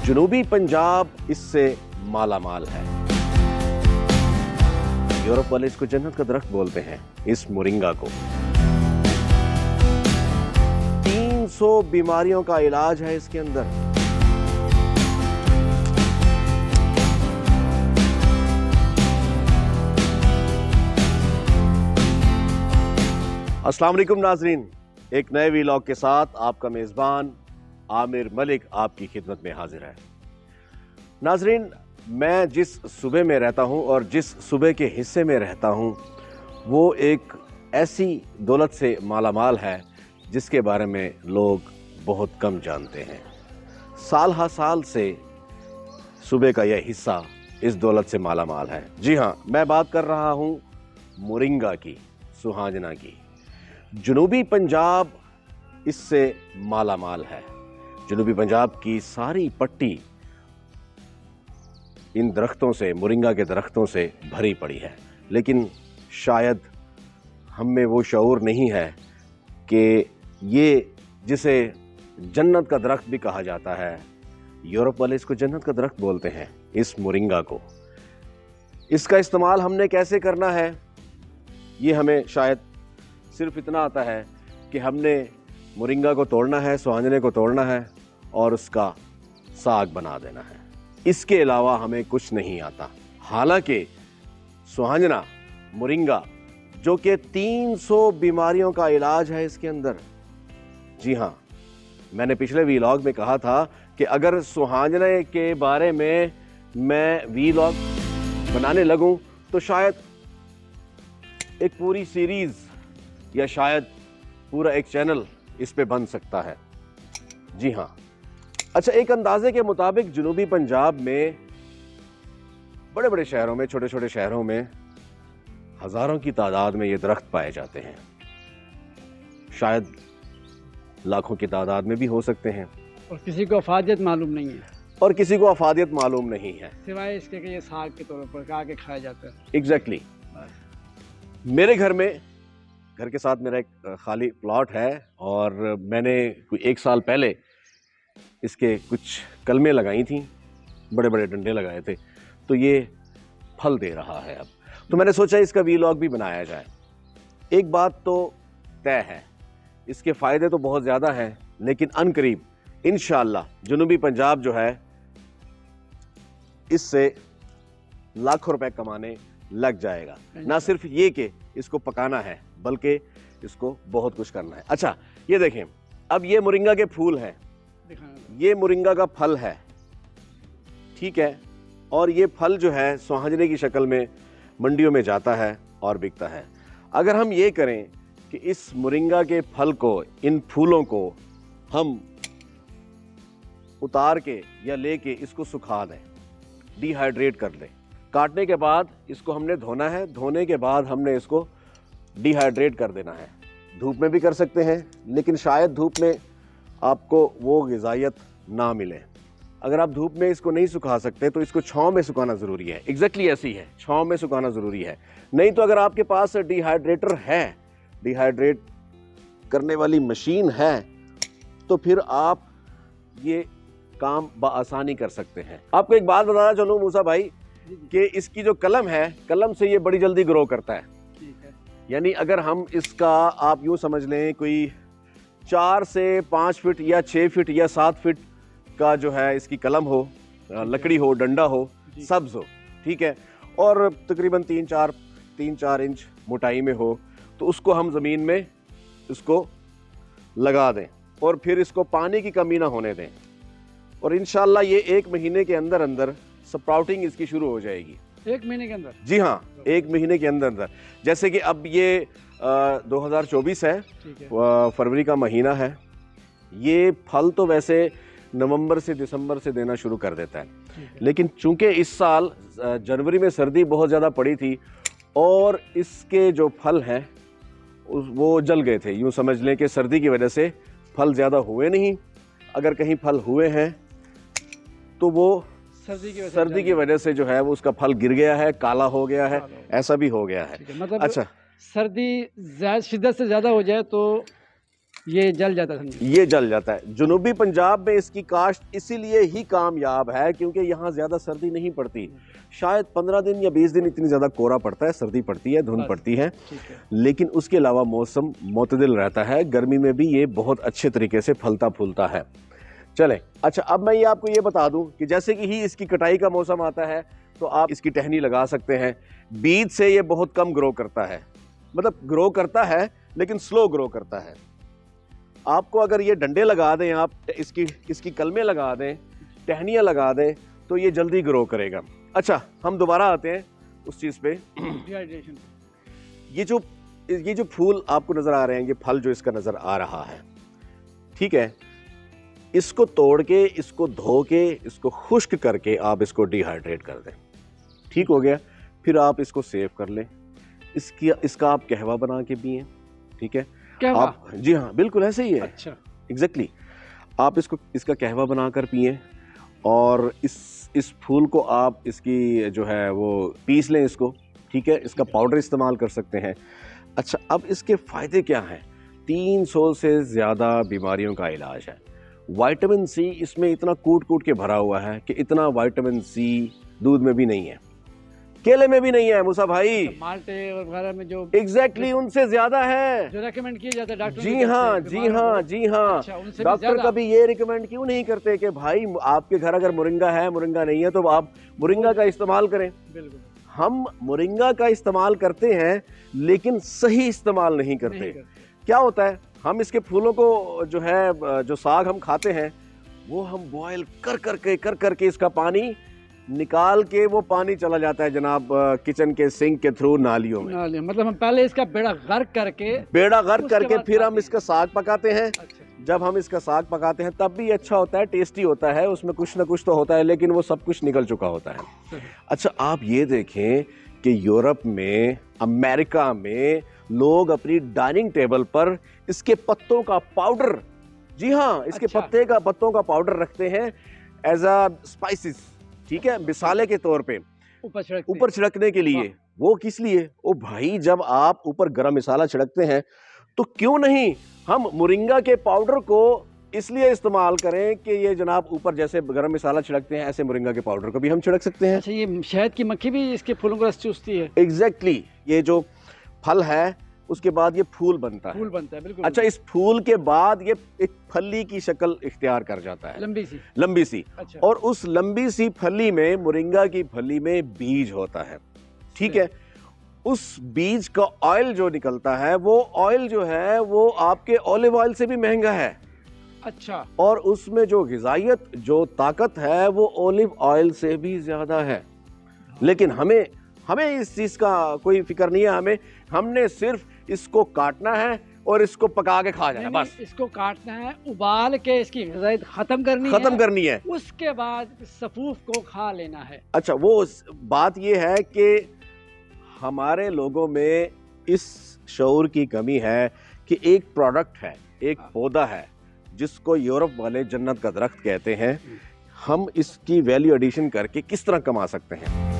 जनूबी पंजाब इससे माला माल है। यूरोप वाले इसको जन्नत का दरख्त बोलते हैं, इस मोरिंगा को। 300 बीमारियों का इलाज है इसके अंदर। अस्सलाम वालेकुम नाजरीन, एक नए वीलॉग के साथ आपका मेजबान आमिर मलिक आपकी खिदमत में हाजिर है। नाजरीन, मैं जिस सूबे में रहता हूं और जिस सूबे के हिस्से में रहता हूं वो एक ऐसी दौलत से मालामाल है जिसके बारे में लोग बहुत कम जानते हैं। साल हर साल से सूबे का यह हिस्सा इस दौलत से मालामाल है। जी हाँ, मैं बात कर रहा हूं मोरिंगा की, सुहाजना की। जनूबी पंजाब इससे मालामाल है। जनूबी पंजाब की सारी पट्टी इन दरख्तों से, मोरिंगा के दरख्तों से भरी पड़ी है। लेकिन शायद हम में वो शऊर नहीं है कि ये जिसे जन्नत का दरख्त भी कहा जाता है, यूरोप वाले इसको जन्नत का दरख्त बोलते हैं, इस मोरिंगा को। इसका इस्तेमाल हमने कैसे करना है, ये हमें शायद सिर्फ इतना आता है कि हमने मोरिंगा को तोड़ना है, सुहांजने को तोड़ना है और उसका साग बना देना है। इसके अलावा हमें कुछ नहीं आता। हालांकि सुहांजना, मोरिंगा, जो कि 300 बीमारियों का इलाज है इसके अंदर। जी हाँ, मैंने पिछले वीलॉग में कहा था कि अगर सुहांजने के बारे में मैं वीलॉग बनाने लगूं तो शायद एक पूरी सीरीज या शायद पूरा एक चैनल इस पे बन सकता है। जी हाँ। अच्छा, एक अंदाजे के मुताबिक जनूबी पंजाब में बड़े बड़े शहरों में, छोटे छोटे शहरों में हजारों की तादाद में ये दरख्त पाए जाते हैं। शायद लाखों की तादाद में भी हो सकते हैं। और किसी को अफादियत मालूम नहीं है। और किसी को अफादियत मालूम नहीं है, सिवाय इसके कि ये साग के तौर पर खा के खाया जाता है। एग्जैक्टली। मेरे घर में, घर के साथ मेरा एक खाली प्लॉट है और मैंने कोई 1 साल पहले इसके कुछ कलमें लगाई थी, बड़े बड़े डंडे लगाए थे, तो ये फल दे रहा है अब। तो मैंने सोचा इसका वीलॉग भी बनाया जाए। एक बात तो तय है, इसके फ़ायदे तो बहुत ज़्यादा हैं, लेकिन अनकरीब इंशाअल्लाह जनूबी पंजाब जो है इससे लाखों रुपए कमाने लग जाएगा। ना सिर्फ ये कि इसको पकाना है, बल्कि इसको बहुत कुछ करना है। अच्छा, ये देखें, अब ये मोरिंगा के फूल हैं, ये मोरिंगा का फल है, ठीक है। और ये फल जो है सुहांजने की शक्ल में मंडियों में जाता है और बिकता है। अगर हम ये करें कि इस मोरिंगा के फल को, इन फूलों को हम उतार के या लेके इसको सुखा दें, डिहाइड्रेट कर दें, काटने के बाद इसको हमने धोना है, धोने के बाद हमने इसको डिहाइड्रेट कर देना है। धूप में भी कर सकते हैं, लेकिन शायद धूप में आपको वो ग़िज़ाइयत ना मिले। अगर आप धूप में इसको नहीं सुखा सकते तो इसको छांव में सुखाना ज़रूरी है। एग्जैक्टली ऐसी है, छांव में सुखाना ज़रूरी है। नहीं तो अगर आपके पास डिहाइड्रेटर है, डिहाइड्रेट करने वाली मशीन है, तो फिर आप ये काम बआसानी कर सकते हैं। आपको एक बात बताना चलूँ मूसा भाई, कि इसकी जो कलम है, कलम से ये बड़ी जल्दी ग्रो करता है। यानी अगर हम इसका, आप यूँ समझ लें, कोई 4 से 5 फीट या 6 फीट या 7 फीट का जो है इसकी कलम हो, लकड़ी हो, डंडा हो, सब्ज हो, ठीक है, और तकरीबन 3-4 इंच मोटाई में हो, तो उसको हम ज़मीन में इसको लगा दें और फिर इसको पानी की कमी ना होने दें, और इंशाल्लाह ये 1 महीने के अंदर अंदर स्प्राउटिंग इसकी शुरू हो जाएगी। 1 महीने के अंदर? जी हाँ, 1 महीने के अंदर अंदर। जैसे कि अब ये 2024 है, फरवरी का महीना है। ये फल तो वैसे नवंबर से दिसंबर से देना शुरू कर देता है, लेकिन चूंकि इस साल जनवरी में सर्दी बहुत ज़्यादा पड़ी थी और इसके जो फल हैं वो जल गए थे। यूँ समझ लें कि सर्दी की वजह से फल ज़्यादा हुए नहीं। अगर कहीं फल हुए हैं तो वो सर्दी की वजह से जो है वो उसका फल गिर गया है, काला हो गया है, ऐसा भी हो गया है। मतलब अच्छा, सर्दी शिद्दत से ज़्यादा हो जाए तो ये जल जाता है। ये जल जाता है। जनूबी पंजाब में इसकी काश्त इसीलिए ही कामयाब है क्योंकि यहाँ ज़्यादा सर्दी नहीं पड़ती। शायद 15 दिन या 20 दिन इतनी ज़्यादा कोहरा पड़ता है, सर्दी पड़ती है, धुंध पड़ती है, लेकिन उसके अलावा मौसम मुतदिल रहता है। गर्मी में भी ये बहुत अच्छे तरीके से फलता फूलता है। चलें, अच्छा अब मैं ये आपको ये बता दूं कि जैसे कि ही इसकी कटाई का मौसम आता है तो आप इसकी टहनी लगा सकते हैं। बीज से ये बहुत कम ग्रो करता है, मतलब ग्रो करता है लेकिन स्लो ग्रो करता है। आपको अगर ये डंडे लगा दें, आप इसकी कलमें लगा दें, टहनियाँ लगा दें तो ये जल्दी ग्रो करेगा। अच्छा, हम दोबारा आते हैं उस चीज़ पे। डिहाइड्रेशन। ये जो फूल आपको नज़र आ रहे हैं, ये फल जो इसका नज़र आ रहा है, ठीक है, इसको तोड़ के, इसको धो के, इसको खुश्क करके आप इसको डिहाइड्रेट कर दें, ठीक हो गया। फिर आप इसको सेव कर लें, इसका आप कहवा बना के पिएं, ठीक है। आप, जी हाँ, बिल्कुल ऐसे ही है। अच्छा, एग्जैक्टली। आप इसका कहवा बनाकर पिएं और इस फूल को आप इसकी जो है वो पीस लें इसको, ठीक है। इसका पाउडर इस्तेमाल कर सकते हैं। अच्छा, अब इसके फ़ायदे क्या हैं? 300 से ज़्यादा बीमारियों का इलाज है। विटामिन सी इसमें इतना कूट के भरा हुआ है कि इतना विटामिन सी दूध में भी नहीं है, केले में भी नहीं है मूसा भाई, माल्टे और वगैरह में जो एग्जैक्टली उनसे ज्यादा है जो रेकमेंड किया जाता है डॉक्टर। जी हाँ, जी हाँ, जी हाँ। अच्छा, डॉक्टर कभी ये रिकमेंड क्यों नहीं करते कि भाई आपके घर अगर मोरिंगा है, मोरिंगा नहीं है तो आप मोरिंगा का इस्तेमाल करें। बिल्कुल। हम मोरिंगा का इस्तेमाल करते हैं लेकिन सही इस्तेमाल नहीं करते। क्या होता है, हम इसके फूलों को जो है, जो साग हम खाते हैं, वो हम बॉयल कर करके इसका पानी निकाल के, वो पानी चला जाता है जनाब किचन के सिंक के थ्रू नालियों में। मतलब हम पहले इसका बेड़ा गर्क करके फिर हम इसका साग पकाते हैं। अच्छा। जब हम इसका साग पकाते हैं तब भी अच्छा होता है, टेस्टी होता है, उसमें कुछ ना कुछ तो होता है, लेकिन वो सब कुछ निकल चुका होता है। अच्छा, आप ये देखें कि यूरोप में, अमेरिका में लोग अपनी डाइनिंग टेबल पर इसके पत्तों का पाउडर, जी हाँ, इसके पत्तों का पाउडर रखते हैं एज अ स्पाइसेस, ठीक है, मिसाले के तौर पे ऊपर छिड़कने के लिए। वो किस लिए? ओ भाई, जब आप ऊपर गरम मसाला छिड़कते हैं तो क्यों नहीं हम मोरिंगा के पाउडर को इसलिए इस्तेमाल करें कि ये जनाब ऊपर जैसे गरम मसाला छिड़कते हैं ऐसे मोरिंगा के पाउडर को भी हम छिड़क सकते हैं। अच्छा, ये शहद की मक्खी भी इसके फूलों को रस चूसती है। एग्जैक्टली। ये जो फल है उसके बाद ये फूल बनता है। बिल्कुल। अच्छा, इस फूल के बाद ये एक फली की शक्ल इख्तियार कर जाता है, लंबी सी। अच्छा। और उस लंबी सी फली में, मोरिंगा की फली में बीज होता है, ठीक है। उस बीज का ऑयल जो निकलता है, वो ऑयल जो है वो आपके ऑलिव ऑयल से भी महंगा है। अच्छा। और उसमें जो ग़िज़ाइयत, जो ताकत है, वो ऑलिव ऑयल से भी ज्यादा है। लेकिन हमें इस चीज का कोई फिक्र नहीं है। हमने सिर्फ इसको काटना है और इसको पका के खा जाना, बस। इसको काटना है, उबाल के इसकी ग़िज़ाइयत खत्म करनी है, उसके बाद सफूफ को खा लेना है। अच्छा, वो बात ये है कि हमारे लोगों में इस शऊर की कमी है कि एक प्रोडक्ट है, एक पौधा है जिसको यूरोप वाले जन्नत का दरख्त कहते हैं, हम इसकी वैल्यू एडिशन करके किस तरह कमा सकते हैं।